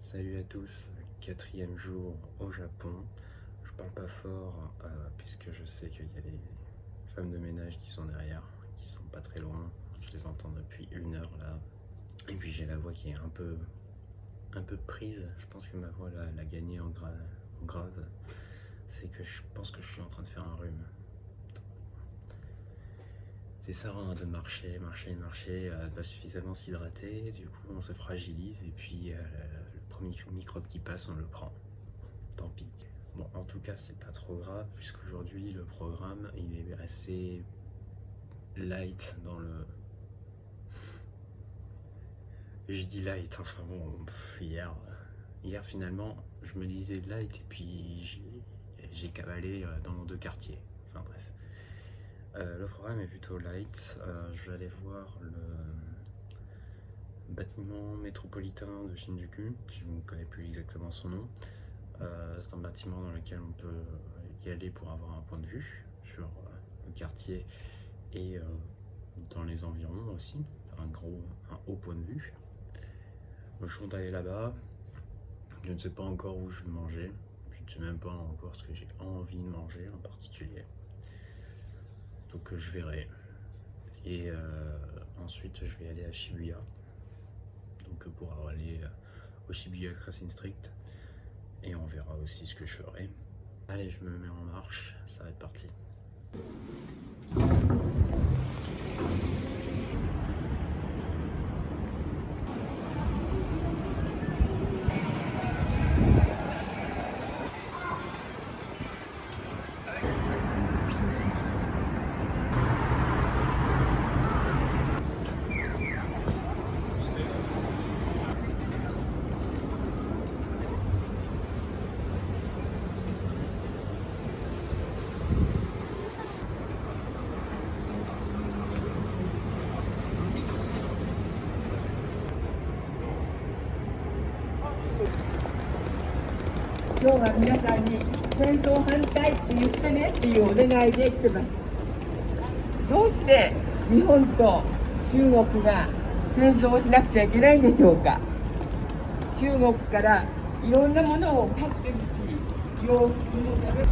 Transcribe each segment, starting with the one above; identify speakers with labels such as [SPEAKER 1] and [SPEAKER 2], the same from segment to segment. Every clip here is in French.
[SPEAKER 1] Salut à tous, quatrième jour au Japon. Je parle pas fort puisque je sais qu'il y a des femmes de ménage qui sont derrière, qui sont pas très loin. Je les entends depuis 1 heure là. Et puis j'ai la voix qui est un peu prise. Je pense que ma voix là, elle a gagné en grave. C'est que je pense que je suis en train de faire un rhume. C'est ça hein, de marcher, de pas suffisamment s'hydrater, du coup on se fragilise et puis le premier microbe qui passe on le prend. Tant pis. Bon en tout cas c'est pas trop grave puisqu'aujourd'hui le programme il est assez light dans le... Je dis light, enfin bon, hier finalement je me disais light et puis j'ai cavalé dans 2 quartiers, enfin bref. Le programme est plutôt light. Je vais aller voir le bâtiment métropolitain de Shinjuku, je ne connais plus exactement son nom. C'est un bâtiment dans lequel on peut y aller pour avoir un point de vue sur le quartier et dans les environs aussi, un haut point de vue. Je compte aller là-bas. Je ne sais pas encore où je vais manger. Je ne sais même pas encore ce que j'ai envie de manger en particulier. Donc je verrai. Et ensuite je vais aller à Shibuya. Donc pour aller au Shibuya Crossing Street. Et on verra aussi ce que je ferai. Allez, je me mets en marche, ça va être parti.
[SPEAKER 2] 今日は皆さんに戦争反対って言ってねっていうお願いで来てます。どうして日本と中国が戦争をしなくちゃいけないんでしょうか。中国からいろんなものを買ってるし、洋服も食べる。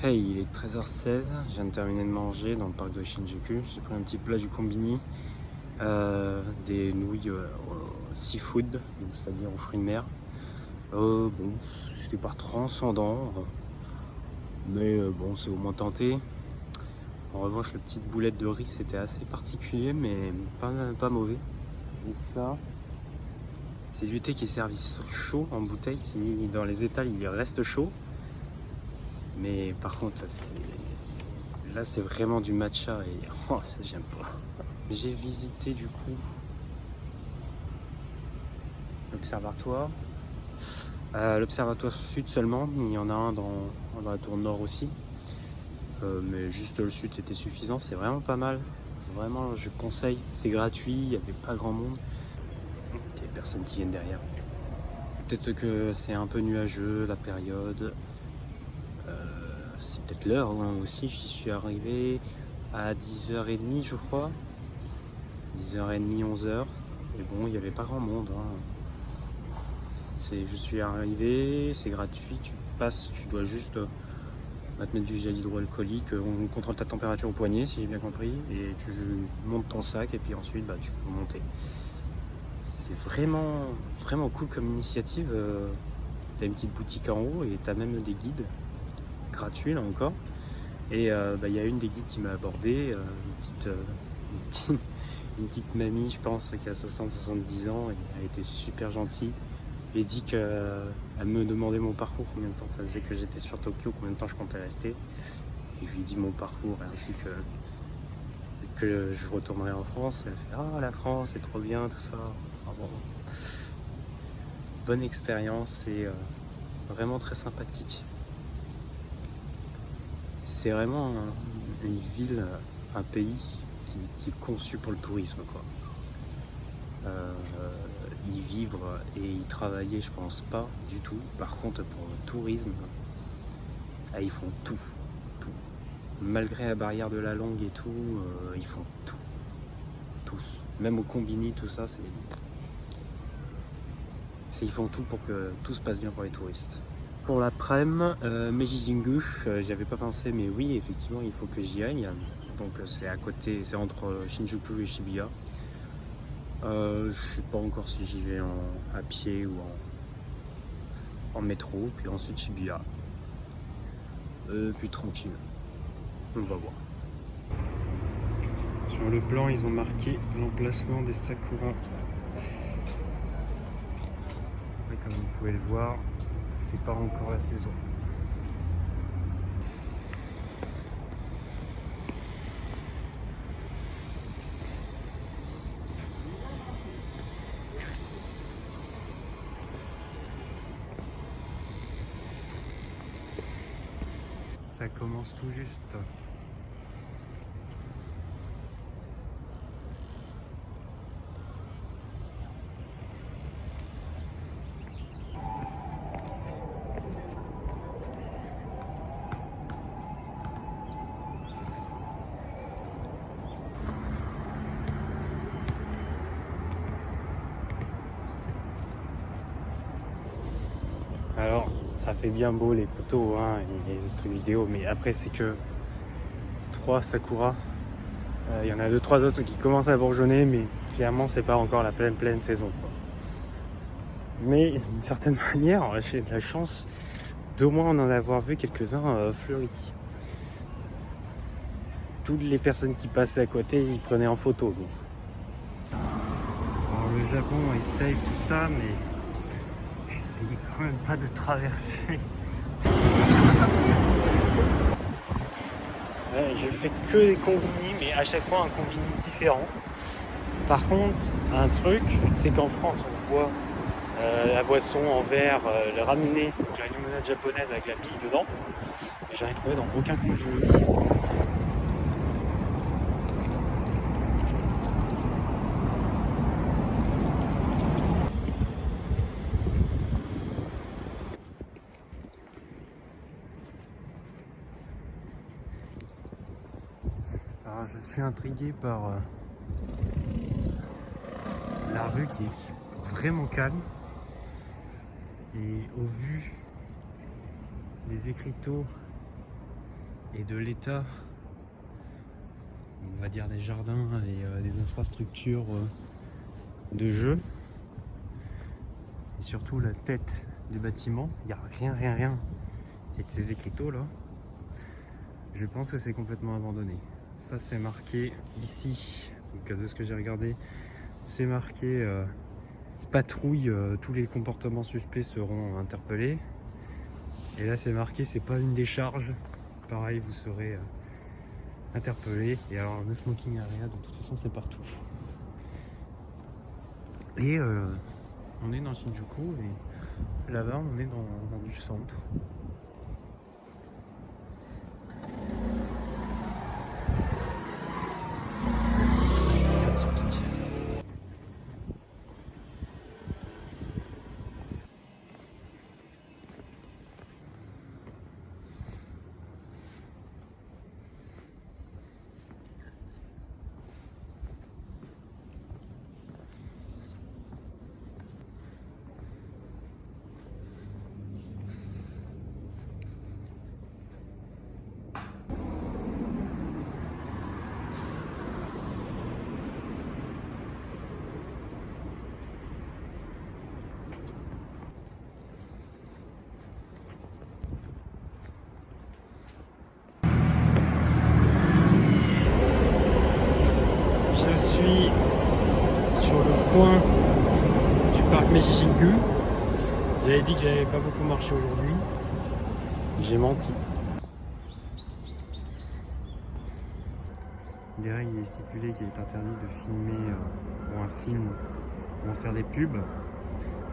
[SPEAKER 1] Hey, il est 13h16, je viens de terminer de manger dans le parc de Shinjuku. J'ai pris un petit plat du combini, des nouilles seafood, donc c'est-à-dire aux fruits de mer. Bon, c'était pas transcendant, mais bon, c'est au moins tenté. En revanche, la petite boulette de riz, c'était assez particulier, mais pas mauvais. Et ça, c'est du thé qui est servi chaud en bouteille, qui dans les étals, il reste chaud. Mais par contre, là c'est vraiment du matcha et oh, ça j'aime pas. J'ai visité du coup l'observatoire. L'observatoire sud seulement, il y en a un dans la tour nord aussi. Mais juste le sud c'était suffisant, c'est vraiment pas mal. Vraiment je conseille, c'est gratuit, il n'y avait pas grand monde. Il y a personne qui viennent derrière. Peut-être que c'est un peu nuageux la période. C'est peut-être l'heure hein, aussi, j'y suis arrivé à 10h30 je crois. 10h30, 11h. Et bon, il n'y avait pas grand monde. Hein. Je suis arrivé, c'est gratuit, tu passes, tu dois juste te mettre du gel hydroalcoolique, on contrôle ta température au poignet si j'ai bien compris, et tu montes ton sac et puis ensuite tu peux monter. C'est vraiment cool comme initiative. T'as une petite boutique en haut et t'as même des guides gratuits là encore. Et il y a une des guides qui m'a abordé, une petite mamie je pense qui a 60-70 ans et elle était super gentille. Elle dit qu'elle me demandait mon parcours, combien de temps ça faisait que j'étais sur Tokyo, combien de temps je comptais rester. Et je lui ai dit mon parcours ainsi que je retournerai en France. Elle fait ah la France c'est trop bien tout ça. Ah, bon. Bonne expérience et vraiment très sympathique. C'est vraiment une ville, un pays qui est conçu pour le tourisme quoi. Y vivre et y travailler je pense pas du tout. Par contre pour le tourisme, ils font tout. Malgré la barrière de la langue et tout, ils font tout. Tous. Même au combini, tout ça, ils font tout pour que tout se passe bien pour les touristes. Pour l'après-midi, Meiji Jingu, j'y avais pas pensé, mais oui, effectivement, il faut que j'y aille. Donc c'est à côté, c'est entre Shinjuku et Shibuya. Je sais pas encore si j'y vais à pied ou en métro, puis ensuite Shibuya. Puis tranquille. On va voir. Sur le plan, ils ont marqué l'emplacement des sakuras. Et comme vous pouvez le voir, c'est pas encore la saison. Ça commence tout juste. Alors, ça fait bien beau les photos hein, et les trucs vidéo, mais après c'est que 3 sakuras. Il y en a 2-3 autres qui commencent à bourgeonner, mais clairement c'est pas encore la pleine saison quoi. Mais d'une certaine manière, j'ai de la chance d'au moins en avoir vu quelques-uns fleuris. Toutes les personnes qui passaient à côté, ils prenaient en photo. Donc. Alors, le Japon est safe tout ça, mais essayez quand même pas de traverser. Je fais que des combini, mais à chaque fois un combini différent. Par contre, un truc, c'est qu'en France, on voit la boisson en verre, le ramener, la limonade japonaise avec la bille dedans, mais j'en ai trouvé dans aucun combini. Alors, je suis intrigué par la rue qui est vraiment calme, et au vu des écriteaux et de l'état, on va dire, des jardins et des infrastructures de jeu, et surtout la tête des bâtiments, il n'y a rien, et de ces écriteaux là, je pense que c'est complètement abandonné. Ça, c'est marqué ici, donc de ce que j'ai regardé, c'est marqué patrouille, tous les comportements suspects seront interpellés. Et là c'est marqué c'est pas une décharge, pareil, vous serez interpellé. Et alors no smoking area, de toute façon c'est partout. Et on est dans Shinjuku, et là-bas on est dans du centre. Sur le coin du parc Meiji-Shingu. J'avais dit que j'avais pas beaucoup marché aujourd'hui. J'ai menti. Derrière, il est stipulé qu'il est interdit de filmer pour un film ou en faire des pubs.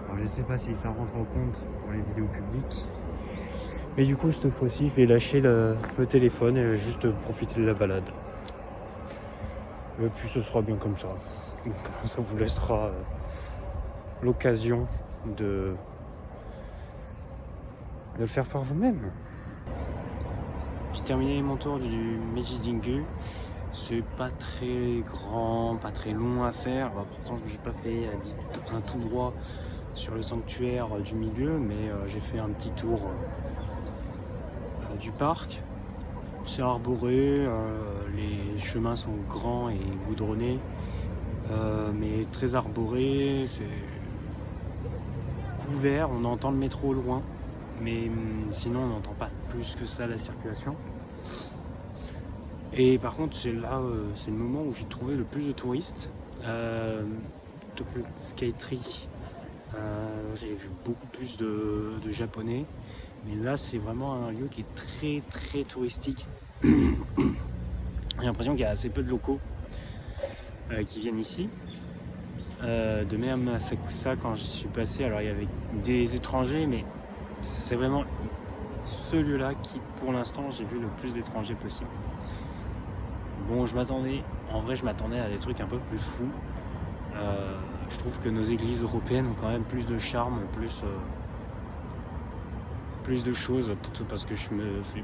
[SPEAKER 1] Alors je sais pas si ça rentre en compte pour les vidéos publiques. Mais du coup, cette fois-ci, je vais lâcher le téléphone et juste profiter de la balade. Et puis ce sera bien comme ça. Donc, ça vous laissera l'occasion de le faire par vous-même. J'ai terminé mon tour du Meiji-Shingu. C'est pas très grand, pas très long à faire. Pourtant, je n'ai pas fait un tout droit sur le sanctuaire du milieu, mais j'ai fait un petit tour du parc. C'est arboré, les chemins sont grands et goudronnés, mais très arboré, c'est couvert, on entend le métro au loin, mais sinon on n'entend pas plus que ça la circulation. Et par contre c'est là, c'est le moment où j'ai trouvé le plus de touristes. Tokyo Skytree, j'ai vu beaucoup plus de Japonais. Mais là, c'est vraiment un lieu qui est très touristique. J'ai l'impression qu'il y a assez peu de locaux qui viennent ici. De même à Asakusa, quand j'y suis passé, alors il y avait des étrangers, mais c'est vraiment ce lieu-là qui, pour l'instant, j'ai vu le plus d'étrangers possible. Bon, je m'attendais à des trucs un peu plus fous. Je trouve que nos églises européennes ont quand même plus de charme, plus de choses, peut-être parce que je me fais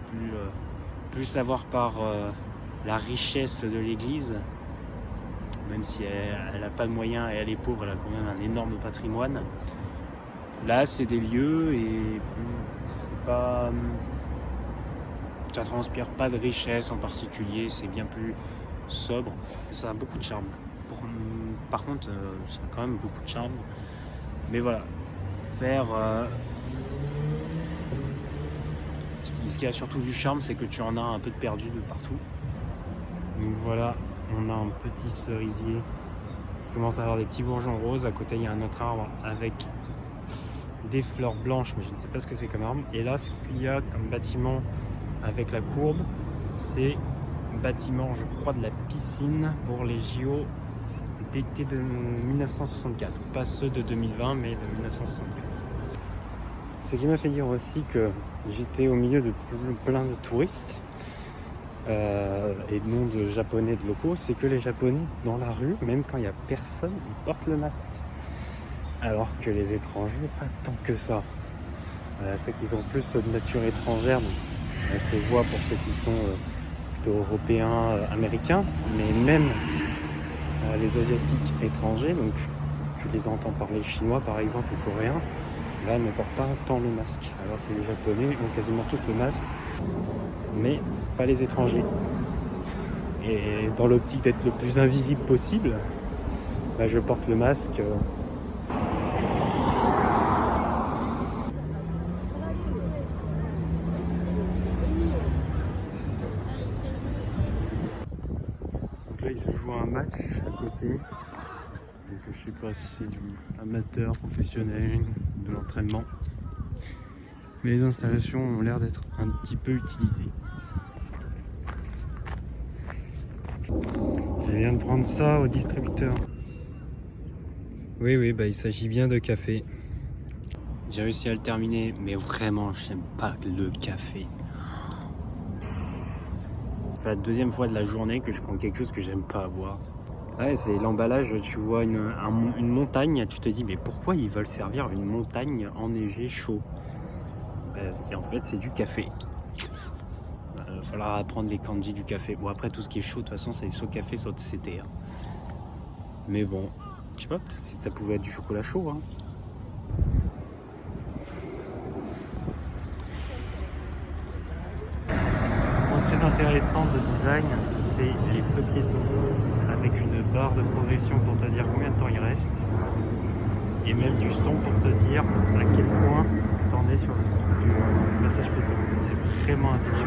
[SPEAKER 1] plus savoir par la richesse de l'église, même si elle n'a pas de moyens et elle est pauvre, elle a quand même un énorme patrimoine. Là c'est des lieux et c'est pas, ça transpire pas de richesse en particulier, c'est bien plus sobre, ça a beaucoup de charme. Par contre ça a quand même beaucoup de charme, mais voilà, faire ce qui a surtout du charme, c'est que tu en as un peu de perdu de partout. Donc voilà, on a un petit cerisier qui commence à avoir des petits bourgeons roses. À côté, il y a un autre arbre avec des fleurs blanches, mais je ne sais pas ce que c'est comme arbre. Et là, ce qu'il y a comme bâtiment avec la courbe, c'est bâtiment, je crois, de la piscine pour les JO d'été de 1964. Pas ceux de 2020, mais de 1964. Ce qui m'a fait dire aussi que j'étais au milieu de plein de touristes et non de japonais de locaux, c'est que les japonais dans la rue, même quand il n'y a personne, ils portent le masque. Alors que les étrangers, pas tant que ça. Ceux qui sont plus de nature étrangère, donc, ça se voit pour ceux qui sont plutôt européens, américains, mais même les asiatiques étrangers, donc tu les entends parler chinois par exemple ou coréens, là ne portent pas tant le masque, alors que les japonais ont quasiment tous le masque, mais pas les étrangers. Et dans l'optique d'être le plus invisible possible, je porte le masque. Donc là il se joue un match à côté. Donc je sais pas si c'est du amateur, professionnel, de l'entraînement. Mais les installations ont l'air d'être un petit peu utilisées. Je viens de prendre ça au distributeur. Oui, il s'agit bien de café. J'ai réussi à le terminer, mais vraiment, j'aime pas le café. C'est la deuxième fois de la journée que je prends quelque chose que j'aime pas boire. Ouais, c'est l'emballage, tu vois une montagne, tu te dis mais pourquoi ils veulent servir une montagne enneigée chaud? En fait c'est du café. Il va falloir apprendre les kanji du café. Bon après tout ce qui est chaud de toute façon c'est soit café soit CT. Mais bon, je sais pas, ça pouvait être du chocolat chaud. Très intéressant de design, c'est les feux piétons avec une barre de progression pour te dire combien de temps il reste et même du son pour te dire à quel point t'en es sur le passage piéton. C'est vraiment intelligent.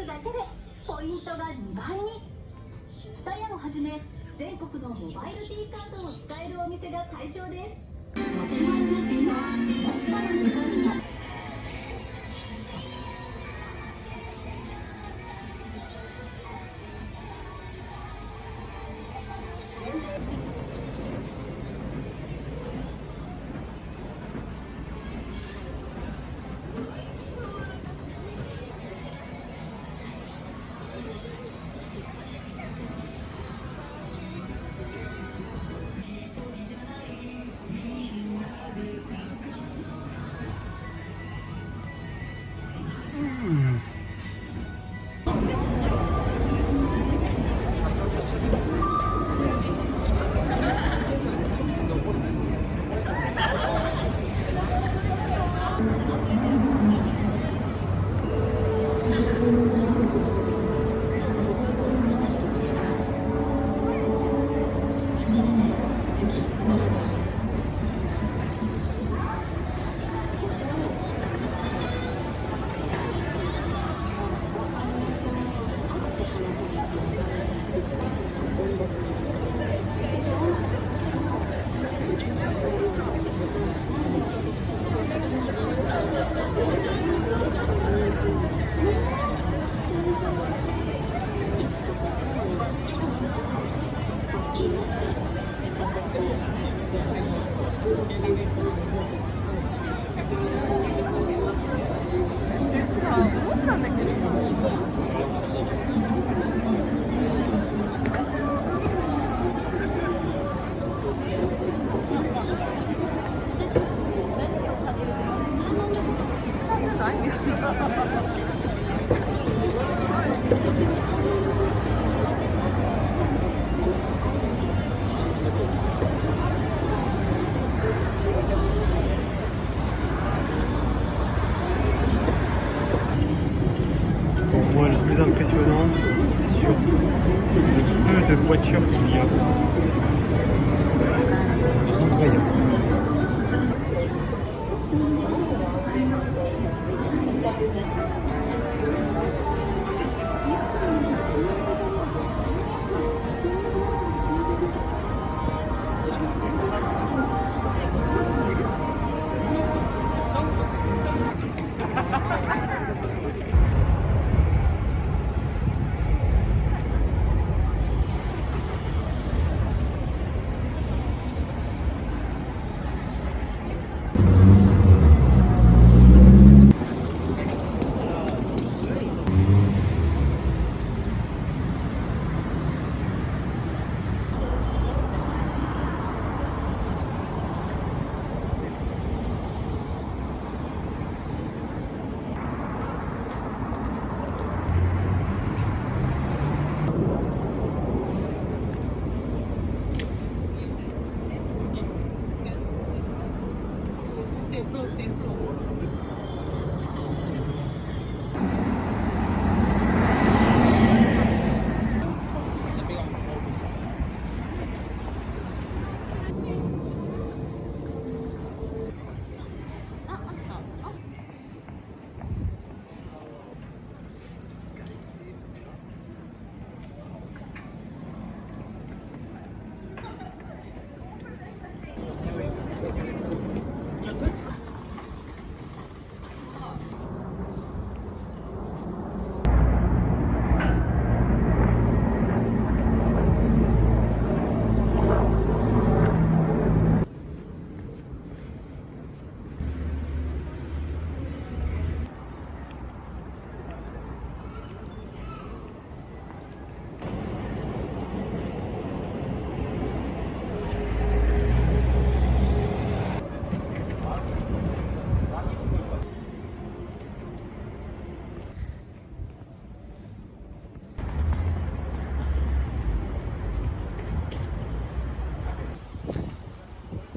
[SPEAKER 3] だけでポイントが2倍に。TSUTAYAをはじめ全国のモバイル D カードを使えるお店が対象です。もちろん見ています。TSUTAYAの紙が
[SPEAKER 1] Pour moi, le plus impressionnant, c'est surtout le peu de voitures qu'il y a. C'est incroyable.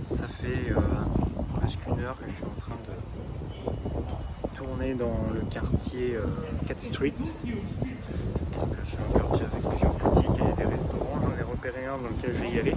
[SPEAKER 1] Ça fait presque une heure que je suis en train de tourner dans le quartier Cat Street. Donc, je suis un quartier avec plusieurs boutiques et des restaurants. J'en ai repéré un dans lequel je vais y aller.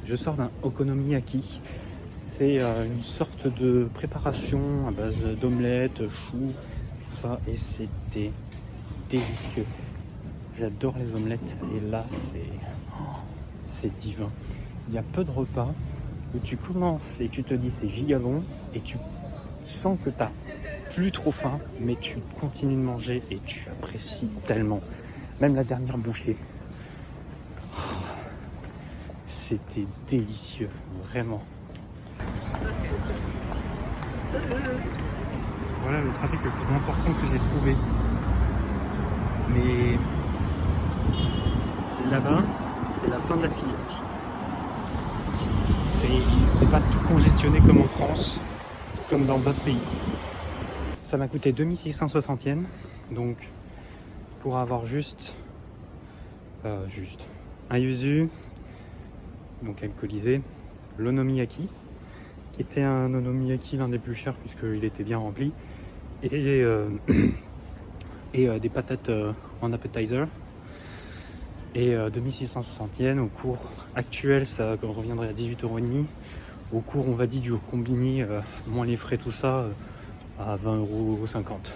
[SPEAKER 1] Je sors d'un okonomiyaki. C'est une sorte de préparation à base d'omelette, choux, ça, et c'était délicieux. J'adore les omelettes et là c'est divin. Il y a peu de repas où tu commences et tu te dis c'est giga bon et tu sens que tu n'as plus trop faim, mais tu continues de manger et tu apprécies tellement. Même la dernière bouchée. C'était délicieux, vraiment. Voilà le trafic le plus important que j'ai trouvé. Mais là-bas, c'est la fin de la file. C'est pas tout congestionné comme en France, comme dans d'autres pays. Ça m'a coûté 2660 yens, donc pour avoir juste un yuzu, donc alcoolisé, l'onomiyaki, qui était un onomiyaki l'un des plus chers puisqu'il était bien rempli, et, des patates en appetizer, et 2660 yens. Au cours actuel, ça reviendrait à 18,5 €. Au cours, on va dire, du combini, moins les frais, tout ça, à 20,50 €.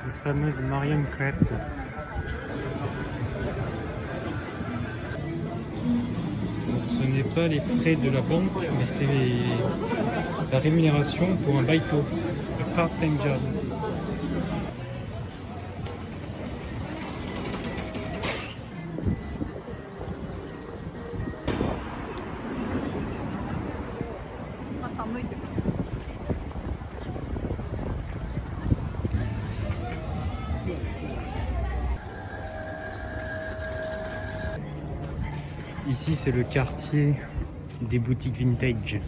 [SPEAKER 1] Les fameuses Mariam crêpes. Ce n'est pas les frais de la banque, mais c'est la rémunération pour un baito, un part-time job. Ici, c'est le quartier des boutiques vintage.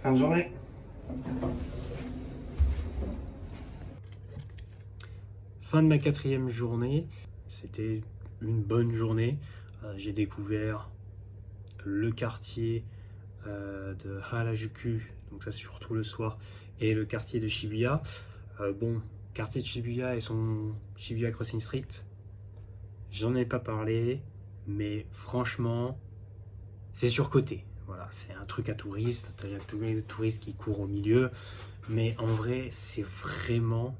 [SPEAKER 1] Fin de journée. Fin de ma 4e journée. C'était une bonne journée. J'ai découvert le quartier de Harajuku, donc ça surtout le soir, et le quartier de Shibuya. Quartier de Shibuya et son Shibuya Crossing Street, j'en ai pas parlé, mais franchement, c'est surcoté. Voilà, c'est un truc à touristes, c'est-à-dire tous les touristes qui courent au milieu, mais en vrai, c'est vraiment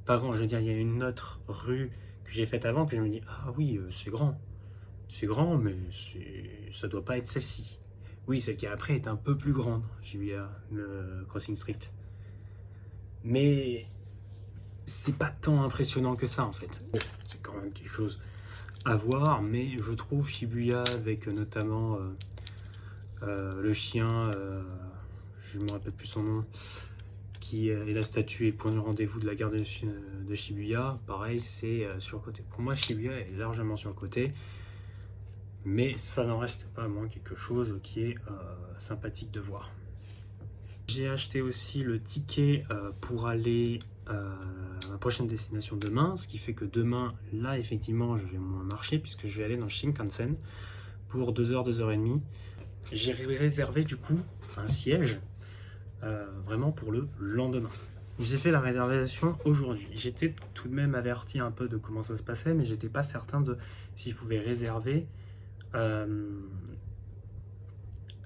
[SPEAKER 1] pas grand. Je veux dire, il y a une autre rue que j'ai faite avant que je me dis, ah oui, c'est grand, mais ça doit pas être celle-ci. Oui, celle qui est après est un peu plus grande, Shibuya, le Crossing Street. Mais c'est pas tant impressionnant que ça en fait. C'est quand même quelque chose à voir, mais je trouve Shibuya avec notamment Le chien, je ne me rappelle plus son nom, qui est la statue et point de rendez-vous de la gare de Shibuya. Pareil, c'est surcoté. Pour moi, Shibuya est largement surcoté, mais ça n'en reste pas moins quelque chose qui est sympathique de voir. J'ai acheté aussi le ticket pour aller à ma prochaine destination demain, ce qui fait que demain, là, effectivement, je vais moins marcher puisque je vais aller dans le Shinkansen pour 2h, 2h30. J'ai réservé du coup un siège vraiment pour le lendemain. J'ai fait la réservation aujourd'hui. J'étais tout de même averti un peu de comment ça se passait, mais j'étais pas certain de si je pouvais réserver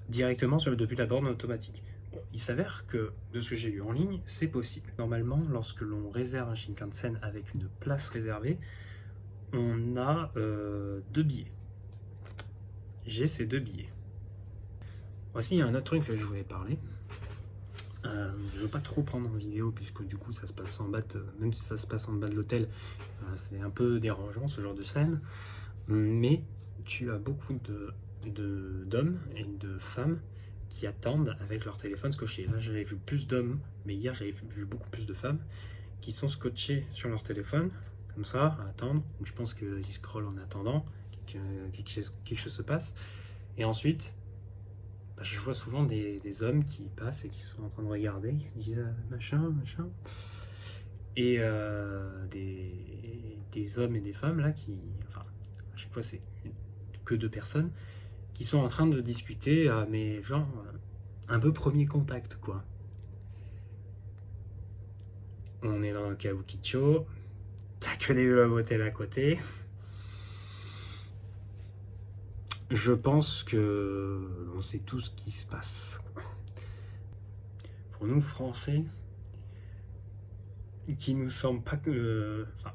[SPEAKER 1] directement depuis la borne automatique. Bon, il s'avère que, de ce que j'ai lu en ligne, c'est possible. Normalement, lorsque l'on réserve un Shinkansen avec une place réservée, on a 2 billets. J'ai ces 2 billets. Voici, il y a un autre truc que je voulais parler. Je ne veux pas trop prendre en vidéo, puisque du coup, ça se passe en bas, même si ça se passe en bas de l'hôtel, c'est un peu dérangeant ce genre de scène. Mais tu as beaucoup d'hommes et de femmes qui attendent avec leur téléphone scotché. Là, j'avais vu plus d'hommes, mais hier, j'avais vu beaucoup plus de femmes qui sont scotchés sur leur téléphone, comme ça, à attendre. Donc, je pense qu'ils scrollent en attendant que quelque chose se passe. Et ensuite, je vois souvent des hommes qui passent et qui sont en train de regarder, qui se disent machin. Et des hommes et des femmes là qui, enfin, à chaque fois c'est que 2 personnes qui sont en train de discuter, mais genre un peu premier contact quoi. On est dans le Kabukicho, t'as que les hôtels à côté. Je pense que on sait tout ce qui se passe. Pour nous Français, qui nous semble pas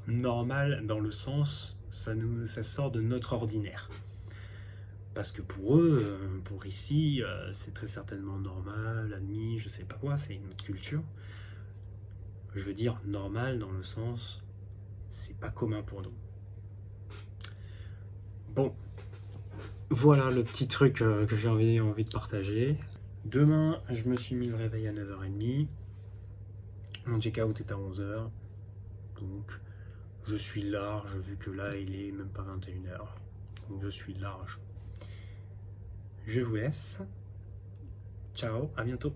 [SPEAKER 1] normal dans le sens ça sort de notre ordinaire. Parce que pour eux, pour ici, c'est très certainement normal, admis, je sais pas quoi, c'est une autre culture. Je veux dire normal dans le sens, c'est pas commun pour nous. Bon, voilà le petit truc que j'ai envie de partager. Demain, je me suis mis le réveil à 9h30. Mon check-out est à 11h. Donc, je suis large, vu que là, il est même pas 21h. Donc, je suis large. Je vous laisse. Ciao, à bientôt.